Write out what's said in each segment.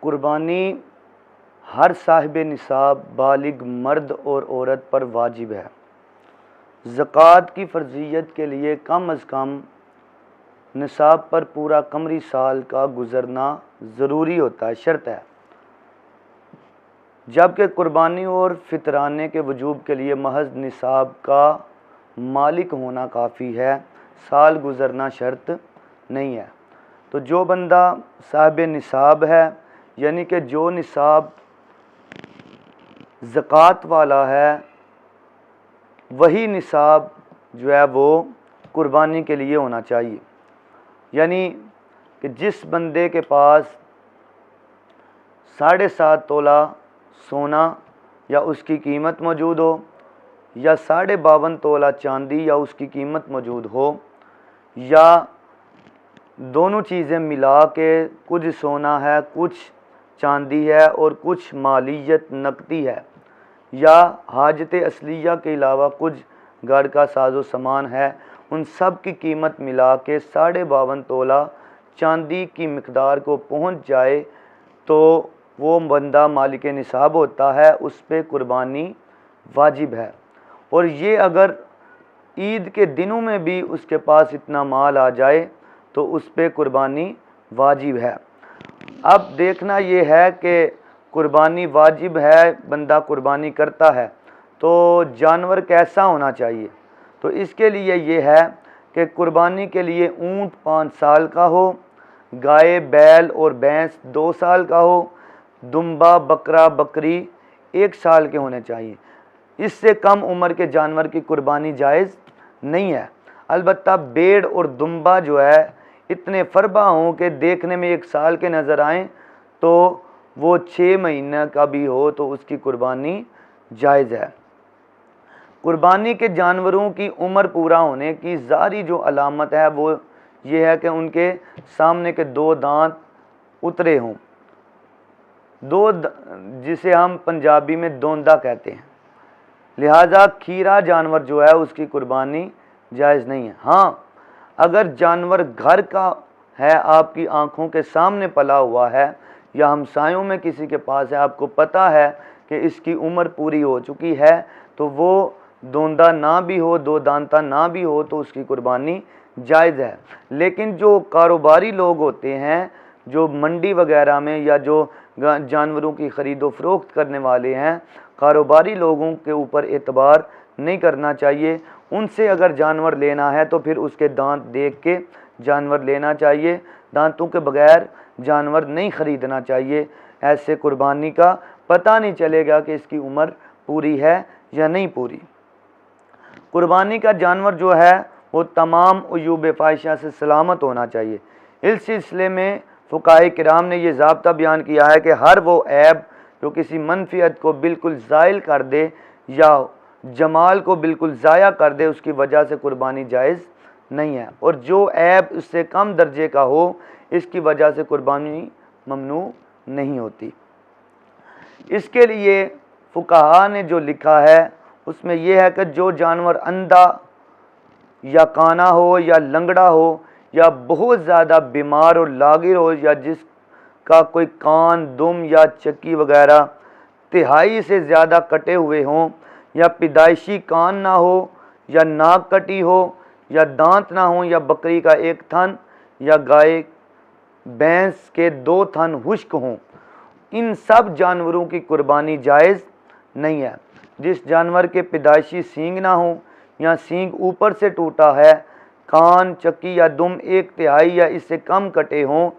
قربانی ہر صاحب نصاب بالغ مرد اور عورت پر واجب ہے۔ زکوٰۃ کی فرضیت کے لیے کم از کم نصاب پر پورا قمری سال کا گزرنا ضروری ہوتا ہے، شرط ہے، جبکہ قربانی اور فطرانے کے وجوب کے لیے محض نصاب کا مالک ہونا کافی ہے، سال گزرنا شرط نہیں ہے۔ تو جو بندہ صاحب نصاب ہے، یعنی کہ جو نصاب زکوٰۃ والا ہے، وہی نصاب جو ہے وہ قربانی کے لیے ہونا چاہیے۔ یعنی کہ جس بندے کے پاس 7.5 تولہ سونا یا اس کی قیمت موجود ہو، یا 52.5 تولہ چاندی یا اس کی قیمت موجود ہو، یا دونوں چیزیں ملا کے کچھ سونا ہے، کچھ چاندی ہے اور کچھ مالیت نقدی ہے، یا حاجت اصلیہ کے علاوہ کچھ گھر کا ساز و سامان ہے، ان سب کی قیمت ملا کے 52.5 تولہ چاندی کی مقدار کو پہنچ جائے تو وہ بندہ مالک نصاب ہوتا ہے، اس پہ قربانی واجب ہے۔ اور یہ اگر عید کے دنوں میں بھی اس کے پاس اتنا مال آ جائے تو اس پہ قربانی واجب ہے۔ اب دیکھنا یہ ہے کہ قربانی واجب ہے، بندہ قربانی کرتا ہے تو جانور کیسا ہونا چاہیے؟ تو اس کے لیے یہ ہے کہ قربانی کے لیے اونٹ 5 سال کا ہو، گائے بیل اور بھینس 2 سال کا ہو، دمبا بکرا بکری 1 سال کے ہونے چاہیے۔ اس سے کم عمر کے جانور کی قربانی جائز نہیں ہے۔ البتہ بیڑ اور دمبا جو ہے اتنے فربا ہوں کہ دیکھنے میں 1 سال کے نظر آئیں تو وہ 6 مہینہ کا بھی ہو تو اس کی قربانی جائز ہے۔ قربانی کے جانوروں کی عمر پورا ہونے کی ظاہری جو علامت ہے وہ یہ ہے کہ ان کے سامنے کے 2 دانت اترے ہوں، جسے ہم پنجابی میں دوندا کہتے ہیں۔ لہذا کھیرا جانور جو ہے اس کی قربانی جائز نہیں ہے۔ ہاں، اگر جانور گھر کا ہے، آپ کی آنکھوں کے سامنے پلا ہوا ہے، یا ہمسایوں میں کسی کے پاس ہے، آپ کو پتہ ہے کہ اس کی عمر پوری ہو چکی ہے، تو وہ دوندا نہ بھی ہو، 2 دانتا نہ بھی ہو تو اس کی قربانی جائز ہے۔ لیکن جو کاروباری لوگ ہوتے ہیں، جو منڈی وغیرہ میں یا جو جانوروں کی خرید و فروخت کرنے والے ہیں، کاروباری لوگوں کے اوپر اعتبار نہیں کرنا چاہیے۔ ان سے اگر جانور لینا ہے تو پھر اس کے دانت دیکھ کے جانور لینا چاہیے، دانتوں کے بغیر جانور نہیں خریدنا چاہیے۔ ایسے قربانی کا پتہ نہیں چلے گا کہ اس کی عمر پوری ہے یا نہیں پوری۔ قربانی کا جانور جو ہے وہ تمام عیوب فاحشہ سے سلامت ہونا چاہیے۔ اس سلسلے میں فقہائے کرام نے یہ ضابطہ بیان کیا ہے کہ ہر وہ عیب جو کسی منفیت کو بالکل زائل کر دے یا جمال کو بالکل ضائع کر دے، اس کی وجہ سے قربانی جائز نہیں ہے، اور جو عیب اس سے کم درجے کا ہو، اس کی وجہ سے قربانی ممنوع نہیں ہوتی۔ اس کے لیے فقہا نے جو لکھا ہے اس میں یہ ہے کہ جو جانور اندھا یا کانا ہو یا لنگڑا ہو یا بہت زیادہ بیمار اور لاغر ہو، یا جس کا کوئی کان دم یا چکی وغیرہ 1/3 سے زیادہ کٹے ہوئے ہوں، یا پیدائشی کان نہ ہو، یا ناک کٹی ہو، یا دانت نہ ہوں، یا بکری کا 1 تھن یا گائے بھینس کے 2 تھن خشک ہوں، ان سب جانوروں کی قربانی جائز نہیں ہے۔ جس جانور کے پیدائشی سینگ نہ ہوں یا سینگ اوپر سے ٹوٹا ہے، کان چکی یا دم 1/3 یا اس سے کم کٹے ہوں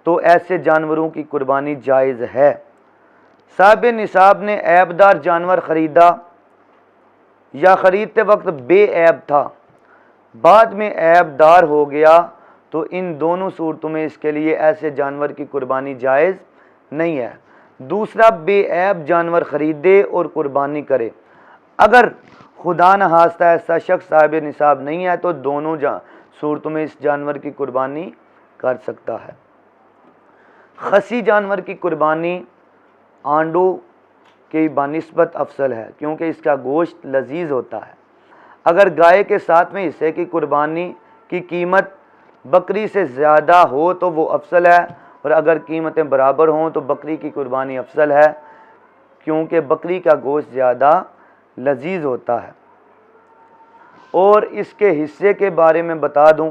تو ایسے جانوروں کی قربانی جائز ہے۔ صاحب نصاب نے عیب دار جانور خریدا یا خریدتے وقت بے عیب تھا، بعد میں عیب دار ہو گیا تو ان دونوں صورتوں میں اس کے لیے ایسے جانور کی قربانی جائز نہیں ہے۔ دوسرا، بے عیب جانور خریدے اور قربانی کرے۔ اگر خدا نخواستہ ایسا شخص صاحب نصاب نہیں ہے تو دونوں صورتوں میں اس جانور کی قربانی کر سکتا ہے۔ خصی جانور کی قربانی آنڈوں کی بنسبت افضل ہے کیونکہ اس کا گوشت لذیذ ہوتا ہے۔ اگر گائے کے 7ویں حصے کی قربانی کی قیمت بکری سے زیادہ ہو تو وہ افضل ہے، اور اگر قیمتیں برابر ہوں تو بکری کی قربانی افضل ہے، کیونکہ بکری کا گوشت زیادہ لذیذ ہوتا ہے۔ اور اس کے حصے کے بارے میں بتا دوں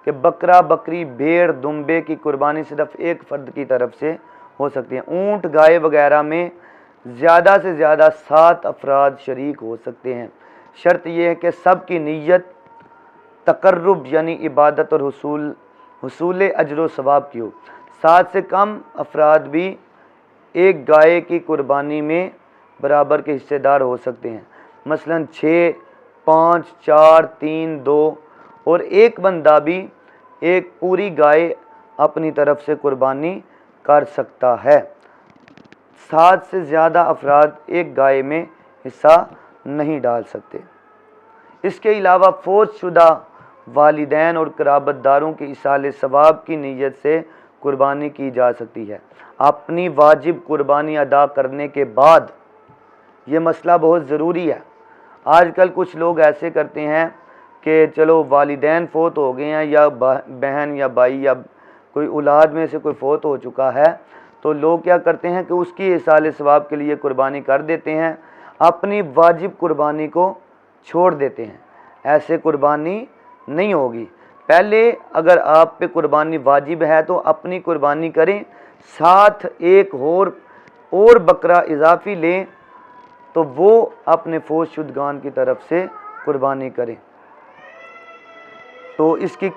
کہ بکرا، بکری، بھیڑ، دمبے کی قربانی صرف ایک فرد کی طرف سے ہو سکتی ہے۔ اونٹ، گائے وغیرہ میں زیادہ سے زیادہ 7 افراد شریک ہو سکتے ہیں۔ شرط یہ ہے کہ سب کی نیت تقرب یعنی عبادت اور حصول اجر و ثواب کی ہو۔ 7 سے کم افراد بھی ایک گائے کی قربانی میں برابر کے حصے دار ہو سکتے ہیں، مثلا 6، 5، 4، 3، 2 اور ایک بندہ بھی ایک پوری گائے اپنی طرف سے قربانی کر سکتا ہے۔ 7 سے زیادہ افراد ایک گائے میں حصہ نہیں ڈال سکتے۔ اس کے علاوہ فوت شدہ والدین اور قرابت داروں کی ایصال ثواب کی نیت سے قربانی کی جا سکتی ہے۔ اپنی واجب قربانی ادا کرنے کے بعد، یہ مسئلہ بہت ضروری ہے۔ آج کل کچھ لوگ ایسے کرتے ہیں کہ چلو والدین فوت ہو گئے ہیں، یا بہن یا بھائی یا کوئی اولاد میں سے کوئی فوت ہو چکا ہے، تو لوگ کیا کرتے ہیں کہ اس کی ایصال ثواب کے لیے قربانی کر دیتے ہیں، اپنی واجب قربانی کو چھوڑ دیتے ہیں۔ ایسے قربانی نہیں ہوگی۔ پہلے اگر آپ پہ قربانی واجب ہے تو اپنی قربانی کریں، ساتھ ایک اور بکرا اضافی لیں تو وہ اپنے فوت شدگان کی طرف سے قربانی کریں۔ تو اس کی